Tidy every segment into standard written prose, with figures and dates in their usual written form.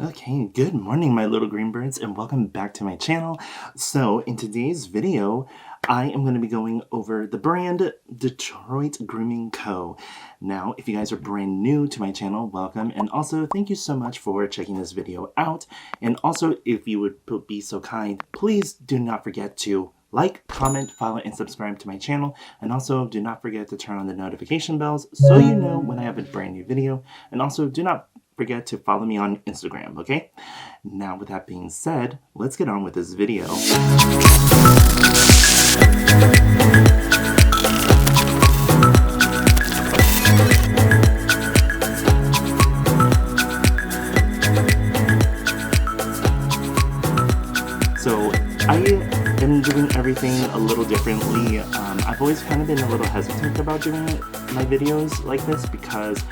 Okay, good morning, my little green birds, and welcome back to my channel. So, in today's video, I am going to be going over the brand Detroit Grooming Co. Now, if you guys are brand new to my channel, welcome, and also thank you so much for checking this video out. And also, if you would be so kind, please do not forget to like, comment, follow, and subscribe to my channel. And also, do not forget to turn on the notification bells so you know when I have a brand new video. And also, do not forget to follow me on Instagram, okay? Now, with that being said, let's get on with this video. So, I am doing everything a little differently. I've always kind of been a little hesitant about doing my videos like this because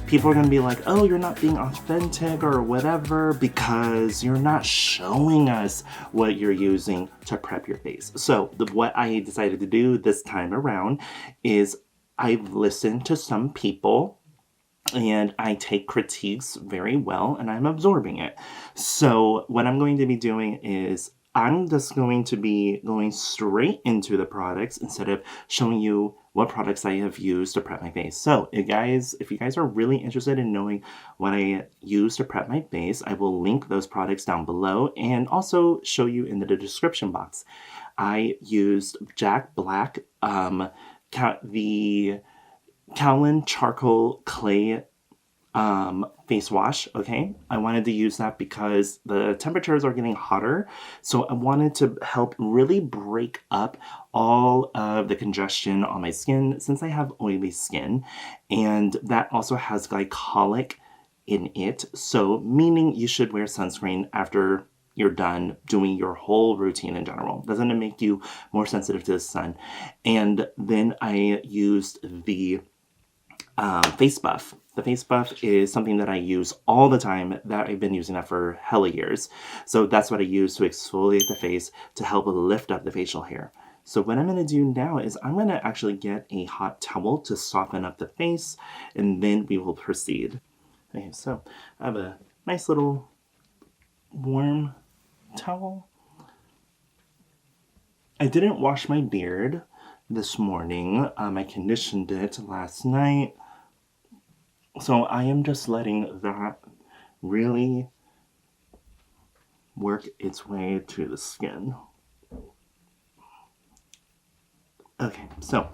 people are going to be like, oh, you're not being authentic or whatever because you're not showing us what you're using to prep your face. So what I decided to do this time around is I've listened to some people and I take critiques very well and I'm absorbing it. So what I'm going to be doing is I'm just going to be going straight into the products instead of showing you what products I have used to prep my face. So if you guys are really interested in knowing what I use to prep my face, I will link those products down below and also show you in the description box. I used Jack Black, the Calendula Charcoal Clay face wash. Okay, I wanted to use that because the temperatures are getting hotter, so I wanted to help really break up all of the congestion on my skin since I have oily skin, and that also has glycolic in it, so meaning you should wear sunscreen after you're done doing your whole routine in general. Doesn't it make you more sensitive to the sun? And then I used the face buff. The face buff is something that I use all the time. That I've been using that for hella years. So that's what I use to exfoliate the face to help lift up the facial hair. So what I'm going to do now is I'm going to actually get a hot towel to soften up the face, and then we will proceed. Okay, so I have a nice little warm towel. I didn't wash my beard this morning. I conditioned it last night. So I am just letting that really work its way to the skin. Okay, so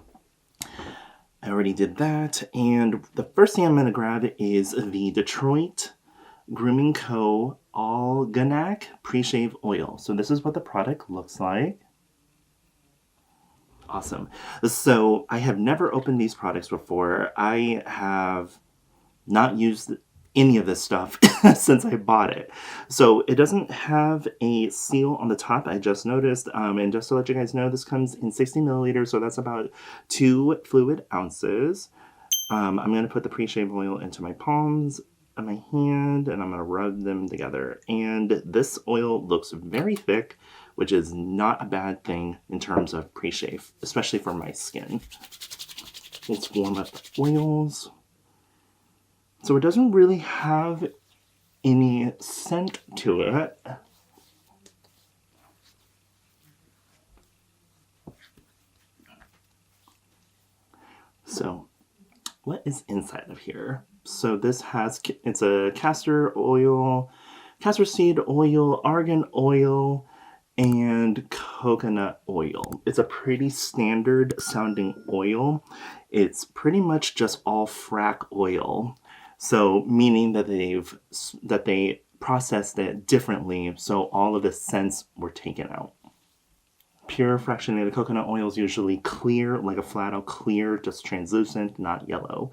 I already did that. And the first thing I'm going to grab is the Detroit Grooming Co. Organic Pre-Shave Oil. So this is what the product looks like. Awesome. So I have never opened these products before. I have not used any of this stuff since I bought it. So it doesn't have a seal on the top, I just noticed. And just to let you guys know, this comes in 60 milliliters, so that's about 2 fluid ounces. I'm going to put the pre-shave oil into my palms of my hand, and I'm going to rub them together. And this oil looks very thick, which is not a bad thing in terms of pre-shave, especially for my skin. Let's warm up the oils. So it doesn't really have any scent to it. So what is inside of here? So this it's a castor seed oil, argan oil, and coconut oil. It's a pretty standard sounding oil. It's pretty much just all Frac oil. So meaning that they processed it differently, so all of the scents were taken out. Pure fractionated coconut oil is usually clear, like a flat out clear, just translucent, not yellow.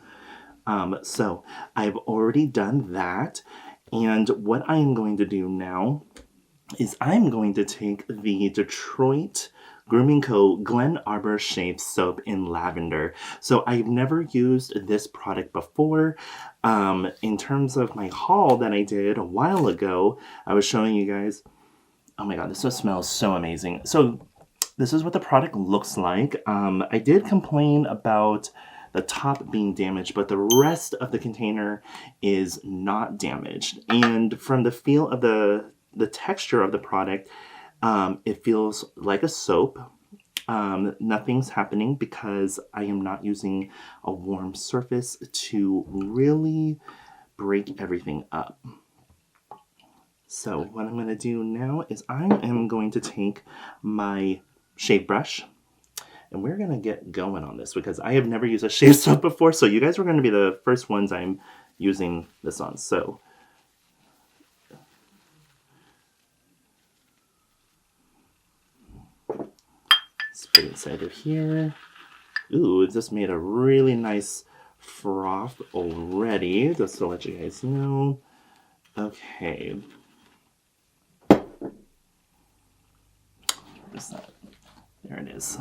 So I've already done that, and what I am going to do now is I'm going to take the Detroit Grooming Co. Glen Arbor Shave Soap in Lavender. So I've never used this product before. In terms of my haul that I did a while ago, I was showing you guys, oh my god, this just smells so amazing. So this is what the product looks like. I did complain about the top being damaged, but the rest of the container is not damaged. And from the feel of the texture of the product, it feels like a soap. Nothing's happening because I am not using a warm surface to really break everything up. So what I'm going to do now is I am going to take my shave brush and we're going to get going on this because I have never used a shave soap before. So you guys are going to be the first ones I'm using this on. So let's put it inside of here. Ooh, it just made a really nice froth already, just to let you guys know. Okay. Where's that? There it is.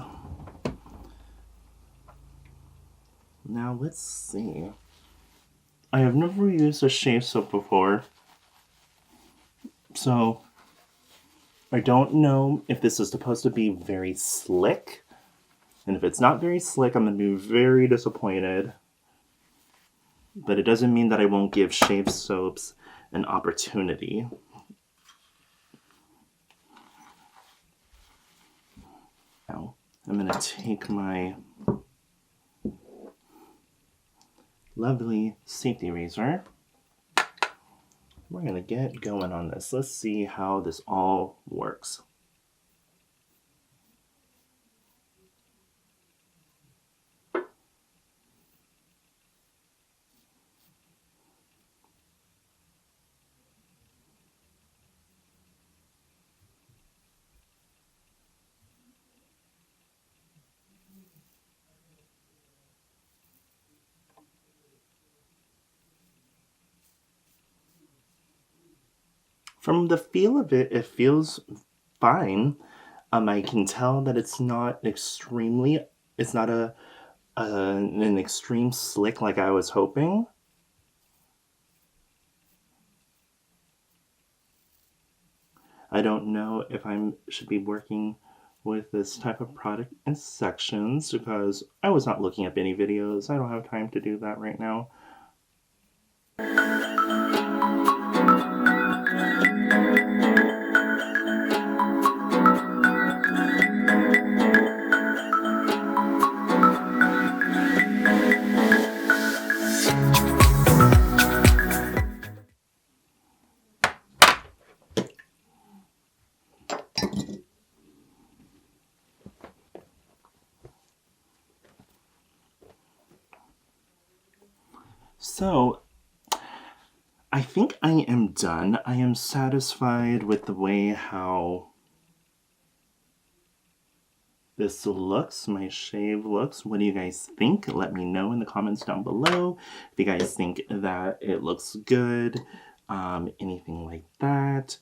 Now let's see. I have never used a shave soap before, so I don't know if this is supposed to be very slick. And if it's not very slick, I'm going to be very disappointed. But it doesn't mean that I won't give shave soaps an opportunity. Now, I'm going to take my lovely safety razor. We're going to get going on this. Let's see how this all works. From the feel of it, it feels fine. I can tell that it's not extremely, it's not an extreme slick like I was hoping. I don't know if I should be working with this type of product in sections because I was not looking up any videos. I don't have time to do that right now. So, I think I am done. I am satisfied with the way how this looks, my shave looks. What do you guys think? Let me know in the comments down below if you guys think that it looks good, anything like that.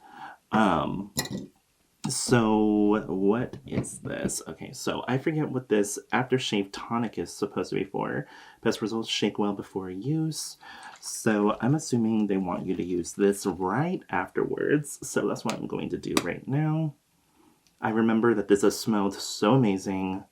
So what is this? Okay, so I forget what this aftershave tonic is supposed to be for. Best results, shake well before use. So I'm assuming they want you to use this right afterwards. So that's what I'm going to do right now. I remember that this has smelled so amazing.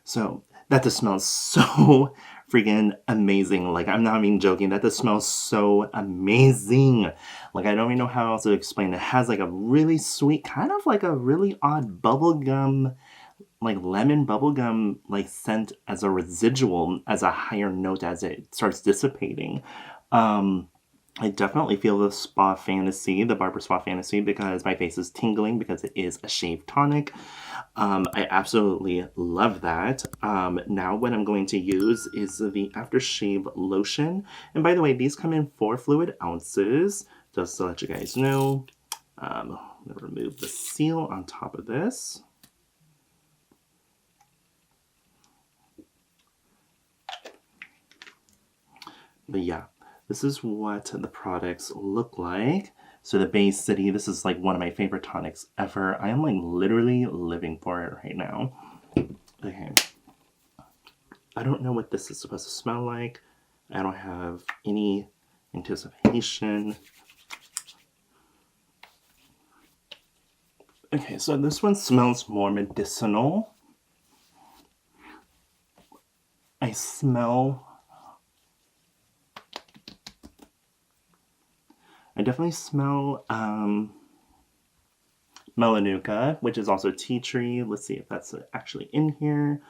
So that just smells so freaking amazing. Like, I'm not even joking. That just smells so amazing. Like, I don't even know how else to explain it. It has like a really sweet, kind of like a really odd bubblegum, like lemon bubblegum like scent as a residual, as a higher note as it starts dissipating. I definitely feel the spa fantasy, the barber spa fantasy, because my face is tingling because it is a shave tonic. I absolutely love that. Now what I'm going to use is the aftershave lotion. And by the way, these come in 4 fluid ounces, just to let you guys know. I'm going to remove the seal on top of this. But yeah, this is what the products look like. So the Bay City, this is like one of my favorite tonics ever. I am like literally living for it right now. Okay. I don't know what this is supposed to smell like. I don't have any anticipation. Okay, so this one smells more medicinal. I definitely smell Melanuka, which is also tea tree. Let's see if that's actually in here.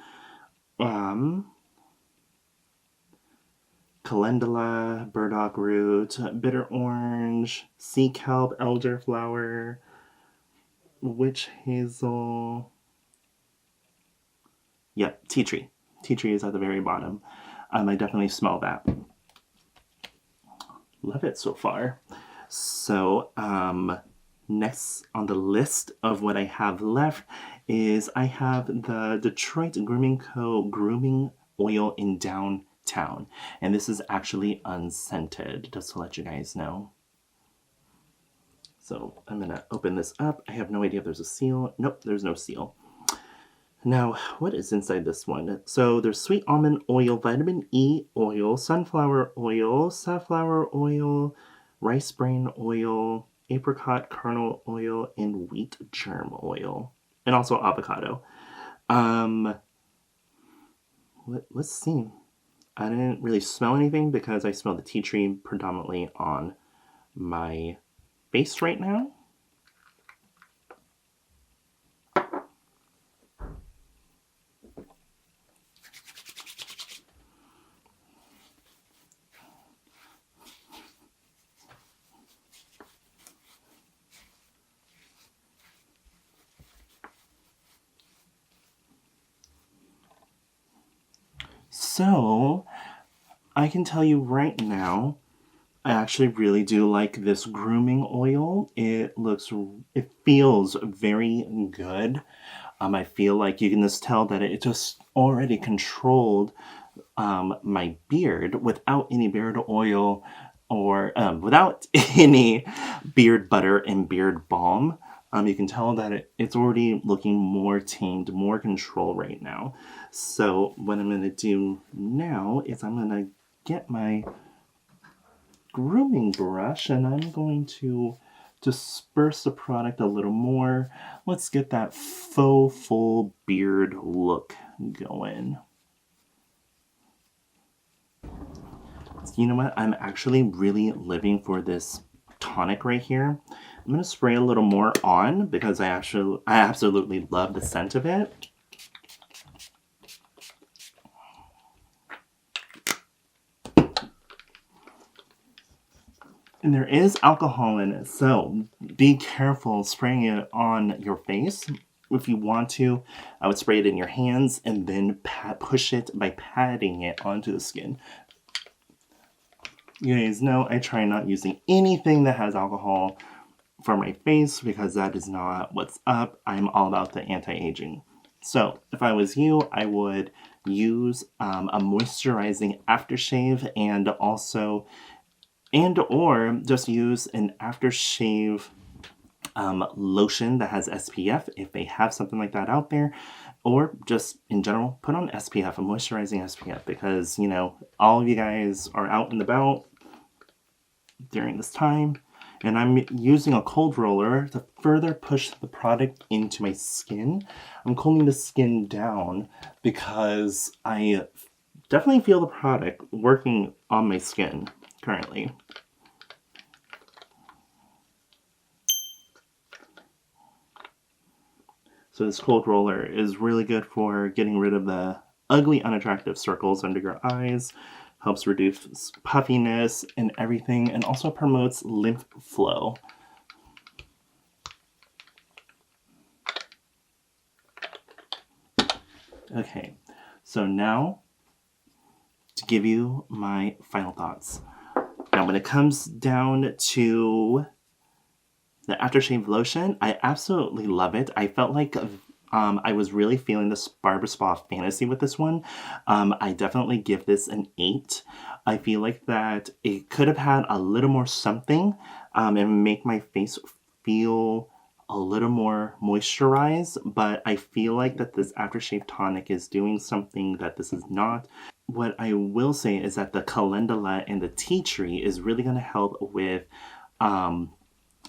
Calendula, burdock root, bitter orange, sea kelp, elderflower, witch hazel. Yep, tea tree. Tea tree is at the very bottom. I definitely smell that. Love it so far. So, next on the list of what I have left is I have the Detroit Grooming Co. Grooming Oil in Downtown. And this is actually unscented, just to let you guys know. So I'm going to open this up. I have no idea if there's a seal. Nope, there's no seal. Now, what is inside this one? So there's sweet almond oil, vitamin E oil, sunflower oil, safflower oil, rice bran oil, apricot kernel oil, and wheat germ oil. And also avocado. Let's see. I didn't really smell anything because I smell the tea tree predominantly on my face right now. So, I can tell you right now, I actually really do like this grooming oil. It feels very good. I feel like you can just tell that it just already controlled my beard without any beard oil or without any beard butter and beard balm. You can tell that it's already looking more tamed, more control right now. So what I'm going to do now is I'm going to get my grooming brush and I'm going to disperse the product a little more. Let's get that faux full beard look going. You know what? I'm actually really living for this tonic right here. I'm going to spray a little more on because I absolutely love the scent of it. And there is alcohol in it, so be careful spraying it on your face. If you want to, I would spray it in your hands and then push it by patting it onto the skin. You guys know I try not using anything that has alcohol for my face because that is not what's up. I'm all about the anti-aging. So if I was you, I would use a moisturizing aftershave or just use an aftershave lotion that has SPF if they have something like that out there, or just in general put on SPF, a moisturizing SPF, because you know all of you guys are out and about during this time, and I'm using a cold roller to further push the product into my skin. I'm cooling the skin down because I definitely feel the product working on my skin currently. So this cold roller is really good for getting rid of the ugly, unattractive circles under your eyes, helps reduce puffiness and everything, and also promotes lymph flow. Okay, so now to give you my final thoughts. Now, when it comes down to the aftershave lotion, I absolutely love it. I felt like I was really feeling this Barber Spa fantasy with this one. I definitely give this an 8. I feel like that it could have had a little more something and make my face feel a little more moisturized, but I feel like that this aftershave tonic is doing something that this is not. What I will say is that the calendula and the tea tree is really going to help with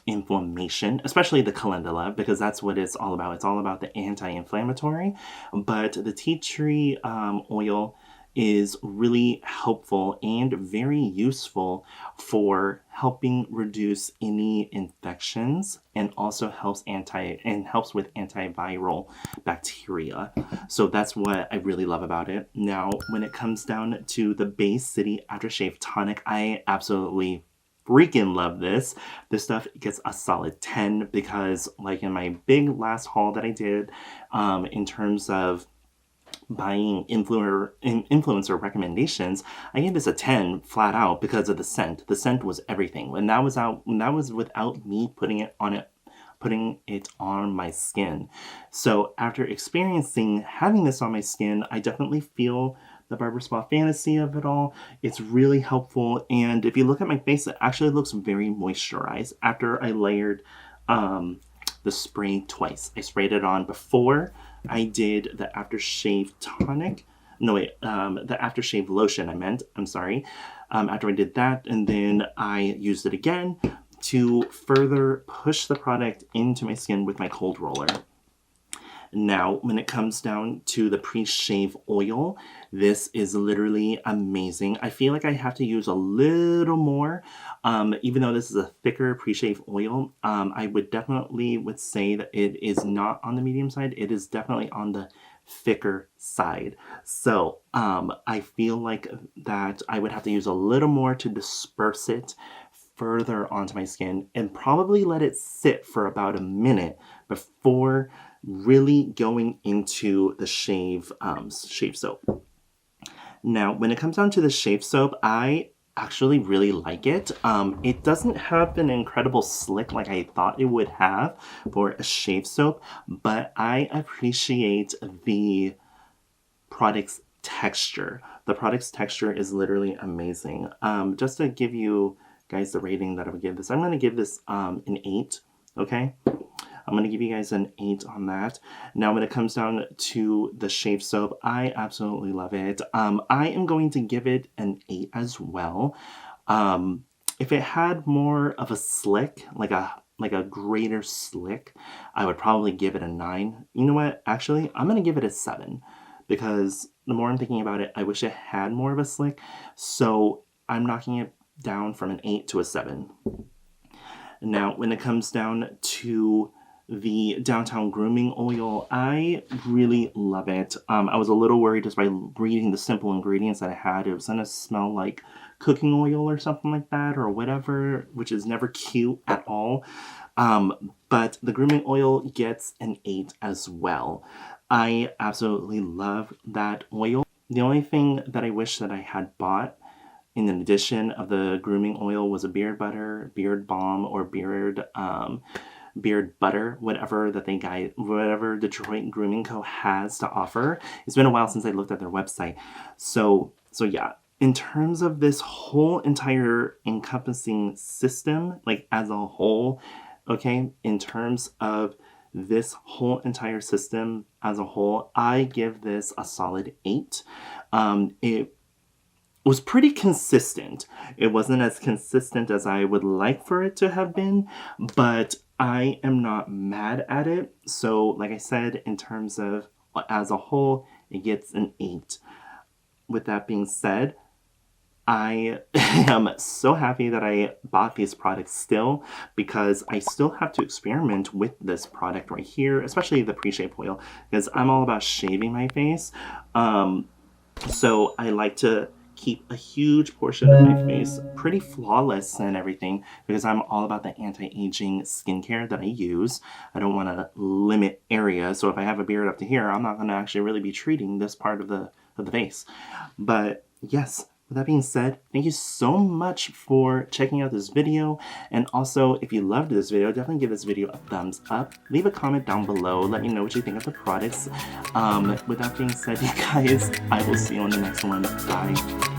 inflammation, especially the calendula, because that's what it's all about. It's all about the anti-inflammatory, but the tea tree oil is really helpful and very useful for helping reduce any infections, and also helps with antiviral bacteria. So that's what I really love about it. Now, when it comes down to the Bay City Aftershave Tonic, I absolutely freaking love this. This stuff gets a solid 10 because, like in my big last haul that I did, in terms of buying influencer recommendations, I gave this a 10 flat out because of the scent. The scent was everything. And that was without me putting it on my skin. So after having this on my skin, I definitely feel the barber spa fantasy of it all. It's really helpful, and if you look at my face, it actually looks very moisturized after I layered the spray twice. I sprayed it on before I did the aftershave tonic. No, wait, the aftershave lotion, I'm sorry. After I did that, and then I used it again to further push the product into my skin with my cold roller. Now, when it comes down to the pre-shave oil, this is literally amazing. I feel like I have to use a little more, even though this is a thicker pre-shave oil. I would definitely say that it is not on the medium side. It is definitely on the thicker side. So I feel like that I would have to use a little more to disperse it further onto my skin, and probably let it sit for about a minute before really going into the shave soap. Now, when it comes down to the shave soap, I actually really like it. It doesn't have an incredible slick like I thought it would have for a shave soap, but I appreciate the product's texture. The product's texture is literally amazing. Just to give you guys the rating that I would give this, I'm going to give this an 8, okay? I'm going to give you guys an 8 on that. Now, when it comes down to the shave soap, I absolutely love it. I am going to give it an 8 as well. If it had more of a slick, like a greater slick, I would probably give it a 9. You know what? Actually, I'm going to give it a 7 because the more I'm thinking about it, I wish it had more of a slick. So I'm knocking it down from an 8 to a 7. Now, when it comes down to the Downtown Grooming Oil, I really love it. I was a little worried just by reading the simple ingredients that I had. It was going to smell like cooking oil or something like that or whatever, which is never cute at all. But the Grooming Oil gets an 8 as well. I absolutely love that oil. The only thing that I wish that I had bought in addition of the Grooming Oil was a beard butter, beard balm, or beard butter, whatever Detroit Grooming Co has to offer. It's been a while since I looked at their website. So yeah, in terms of this whole entire encompassing system, like as a whole, okay, in terms of this whole entire system as a whole, I give this a solid 8. It was pretty consistent. It wasn't as consistent as I would like for it to have been, but I am not mad at it. So like I said, in terms of as a whole, it gets an 8. With that being said, I am so happy that I bought these products still, because I still have to experiment with this product right here, especially the pre-shave oil, because I'm all about shaving my face. So I like to keep a huge portion of my face pretty flawless and everything, because I'm all about the anti-aging skincare that I use. I don't want to limit areas, so if I have a beard up to here, I'm not going to actually really be treating this part of the face. But yes, with that being said, thank you so much for checking out this video. And also, if you loved this video, definitely give this video a thumbs up. Leave a comment down below. Let me know what you think of the products. With that being said, you guys, I will see you on the next one. Bye.